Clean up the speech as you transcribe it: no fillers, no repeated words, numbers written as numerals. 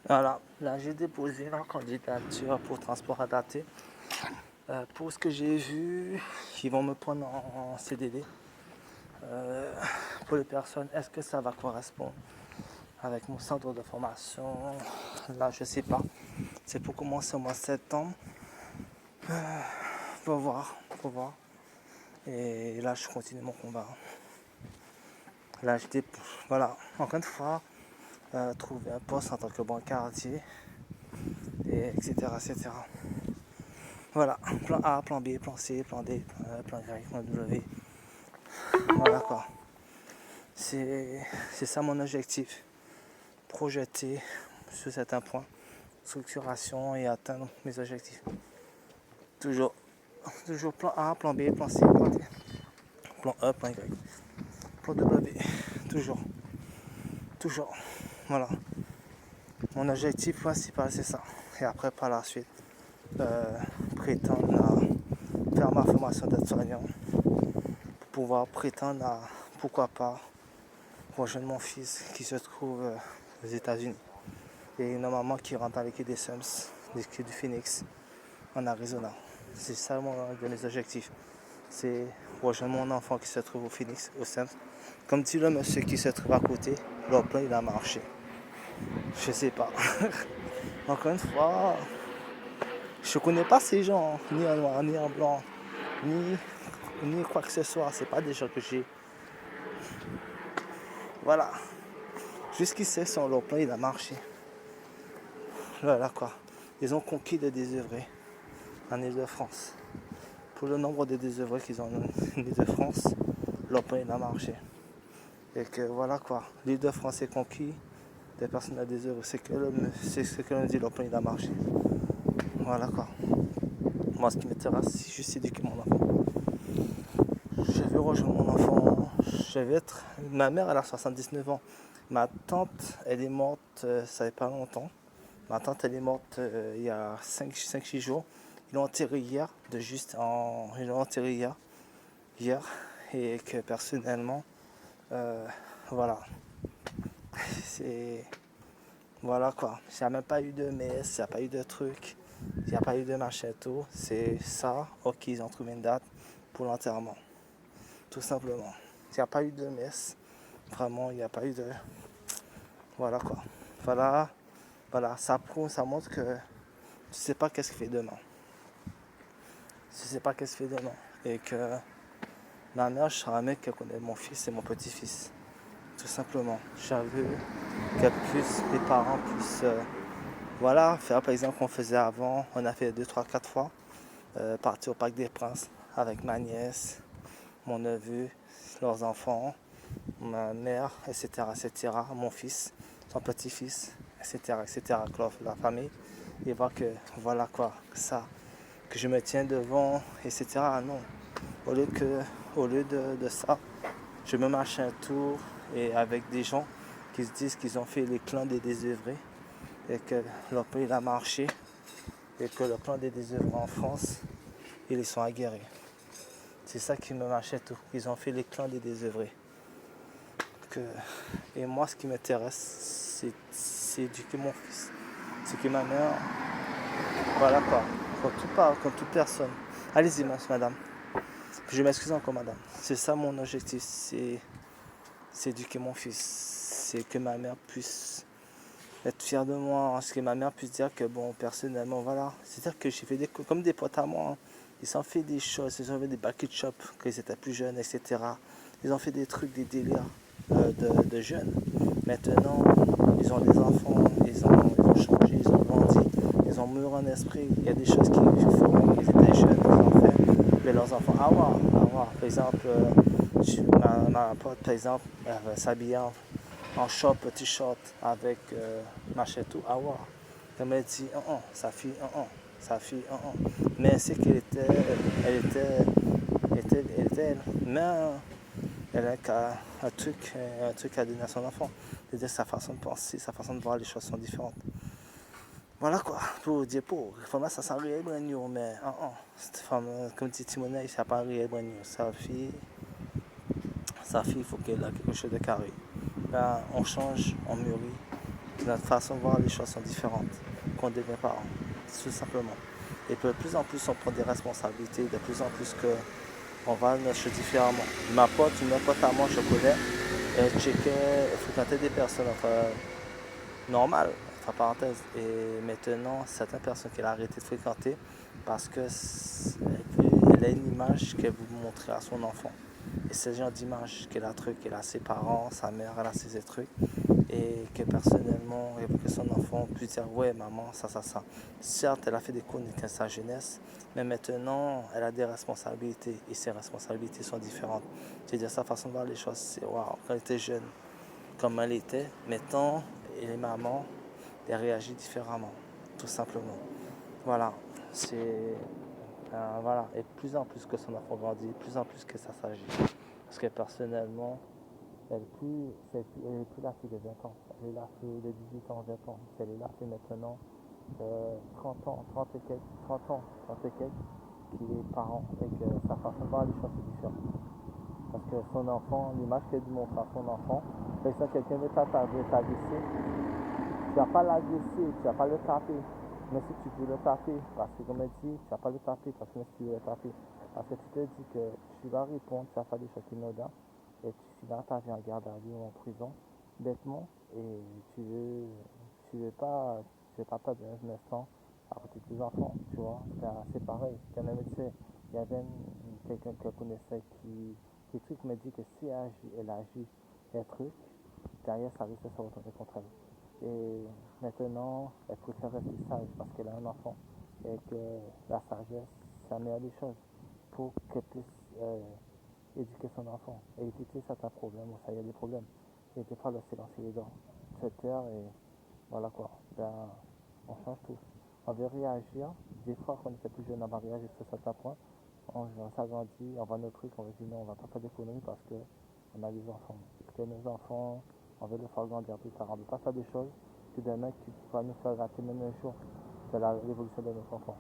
Voilà, là j'ai déposé ma candidature pour transport adapté. Pour ce que j'ai vu, ils vont me prendre en CDD. Euh, pour les personnes, est-ce que ça va correspondre avec mon centre de formation? Là, je sais pas. C'est pour commencer au mois de septembre. Faut voir, faut voir. Et là, je continue mon combat. Là, voilà, encore une fois, trouver un poste en tant que brancardier, et etc., etc. Voilà, plan A, plan B, plan C, plan D, plan Y, plan W. Voilà quoi. C'est ça mon objectif. Projeter sur certains points, structuration et atteindre mes objectifs. Toujours, toujours plan A, plan B, plan C, plan D, plan E, plan Y, plan W. Toujours, toujours. Voilà. Mon objectif principal c'est ça. Et après par la suite, prétendre à faire ma formation d'aide-soignant pour pouvoir prétendre à, pourquoi pas, rejoindre mon fils qui se trouve aux États-Unis. Et une maman qui rentre dans l'équipe des Suns, l'équipe du Phoenix, en Arizona. C'est ça mon de mes objectifs. C'est rejoindre mon enfant qui se trouve au Phoenix, au Suns. Comme dit le monsieur qui se trouve à côté, leur plan il a marché. Je sais pas. Encore une fois, je connais pas ces gens, ni en noir, ni en blanc, ni quoi que ce soit. C'est pas des gens que j'ai. Voilà. Jusqu'ici, sur leur plan, il a marché. Voilà quoi. Ils ont conquis des désœuvrés en Ile-de-France. Pour le nombre de désœuvrés qu'ils ont en Ile-de-France, leur plan, il a marché. Et que voilà quoi. L'Île-de-France est conquis des personnes à désœuvrées. C'est ce que l'on dit, leur plan, il a marché. Voilà quoi. Moi, ce qui m'intéresse, c'est juste éduquer mon enfant. Je vais rejoindre mon enfant. Je vais être. Ma mère, elle a 79 ans. Ma tante, elle est morte, ça fait pas longtemps. Ma tante, elle est morte il y a 5-6 jours. Ils l'ont enterrée hier, ils l'ont enterrée hier. Et que personnellement, voilà. C'est. Voilà quoi. Il n'y a même pas eu de messe, il n'y a pas eu de truc, il n'y a pas eu de machin tout. C'est ça, ok, ils ont trouvé une date pour l'enterrement. Tout simplement. Il n'y a pas eu de messe. Vraiment, il n'y a pas eu de. Voilà quoi. Voilà, ça prouve, ça montre que tu sais pas qu'est-ce qu'il fait demain. Tu sais pas qu'est-ce qu'il fait demain. Et que ma mère, je serai un mec qui connaît mon fils et mon petit-fils. Tout simplement. J'ai vu que mes parents puissent voilà, faire par exemple qu'on faisait avant. On a fait 2, 3, 4 fois. Partir au Parc des Princes avec ma nièce, mon neveu, leurs enfants, ma mère, etc., etc., mon fils, son petit-fils, etc., etc., la famille, et voir que voilà quoi, ça, que je me tiens devant, etc. Non, au lieu de ça, je me marche un tour et avec des gens qui se disent qu'ils ont fait les clans des désœuvrés et que leur pays a marché et que le plan des désœuvrés en France, ils sont aguerris. C'est ça qui me marchait tout. Ils ont fait les clans des désœuvrés. Et moi, ce qui m'intéresse, c'est éduquer mon fils. C'est que ma mère, voilà quoi, comme toute personne. Allez-y, madame. Je m'excuse encore, madame. C'est ça mon objectif, c'est éduquer mon fils. C'est que ma mère puisse être fière de moi, que ma mère puisse dire que bon, personnellement, voilà. C'est-à-dire que j'ai fait comme des potes à moi. Hein. Ils ont fait des choses, ils ont fait des bucket shops quand ils étaient plus jeunes, etc. Ils ont fait des trucs, des délires de jeunes. Maintenant, ils ont des enfants, ils ont changé, ils ont grandi, ils ont mûri en esprit. Il y a des choses qu'ils font quand ils étaient jeunes, ils ont fait. Mais leurs enfants, par exemple, ma pote, par exemple, elle va s'habiller en short, t-shirt avec machin tout, Elle m'a dit, sa fille, sa fille, Mais elle sait elle était elle. Mais elle a un truc à donner à son enfant. C'est-à-dire sa façon de penser, sa façon de voir les choses sont différentes. Voilà quoi, pour dire pour, femme ça sent réel brand mais cette femme, comme dit Timonet, il n'y pas réel brand sa fille, il faut qu'elle ait quelque chose de carré. Là, on change, on mûrit, Notre façon de voir les choses sont différentes qu'on devient parent, tout simplement. Et de plus en plus, on prend des responsabilités, de plus en plus qu'on va nos choses différemment. Ma pote, une autre pote à moi, je connais, elle checkait, elle fréquentait des personnes normales, entre parenthèses. Et maintenant, certaines personnes qu'elle a arrêté de fréquenter parce que elle a une image qu'elle veut montrer à son enfant. Et c'est ce genre d'image qu'elle a truc, elle a ses parents, sa mère, elle a ses trucs. Et que personnellement, elle veut que son enfant puisse dire ouais maman, ça. Certes, elle a fait des conneries dans sa jeunesse, mais maintenant, elle a des responsabilités et ses responsabilités sont différentes. C'est-à-dire sa façon de voir les choses, c'est waouh, quand elle était jeune, comme elle était, maintenant, elle est maman, elle réagit différemment, tout simplement. Voilà, c'est voilà, et plus en plus que son enfant grandit, plus en plus que ça s'agit. Parce que personnellement, elle est plus la fille de 20 ans, elle est la fille de 18 ans, 20 ans. Elle est la fille maintenant de 30 ans, 30 et quelques, 30 ans, 30 et quelques, qui est parent et que sa façon de voir les choses est différente. Parce que son enfant, l'image qu'elle montre à son enfant, c'est ça, quelqu'un veut t'agresser, tu vas pas l'agresser, tu vas pas le taper. Mais si tu veux le taper, parce que comme elle dit, tu vas pas le taper, parce que si tu veux le taper, parce que tu te dis que tu vas répondre, tu vas faire des choses inaudibles, et tu finiras ta vie en garde à vue ou en prison, bêtement, et tu veux pas perdre un instant à côté de tes enfants, tu vois. C'est pareil, quand même, tu sais, il y avait quelqu'un que je connaissais qui truc me dit que si elle agit un truc, derrière ça risque de se retourner contre elle. Et maintenant, elle préfère rester sage parce qu'elle a un enfant et que la sagesse, c'est la meilleure des choses pour qu'elle puisse éduquer son enfant et éviter certains problèmes où ça y a des problèmes. Et des fois, le silence est aidant. Se taire et voilà quoi. Ben, on change tout. On veut réagir. Des fois, quand on était plus jeune, on va réagir sur certains points. On s'agrandit, on va nos trucs, on va dire non, on va pas faire des conneries parce qu'on a des enfants. Parce que nos enfants, on veut les faire grandir plus tard. On ne veut pas faire des choses que demain qui pourra nous faire rater même un jour de l'évolution de nos enfants.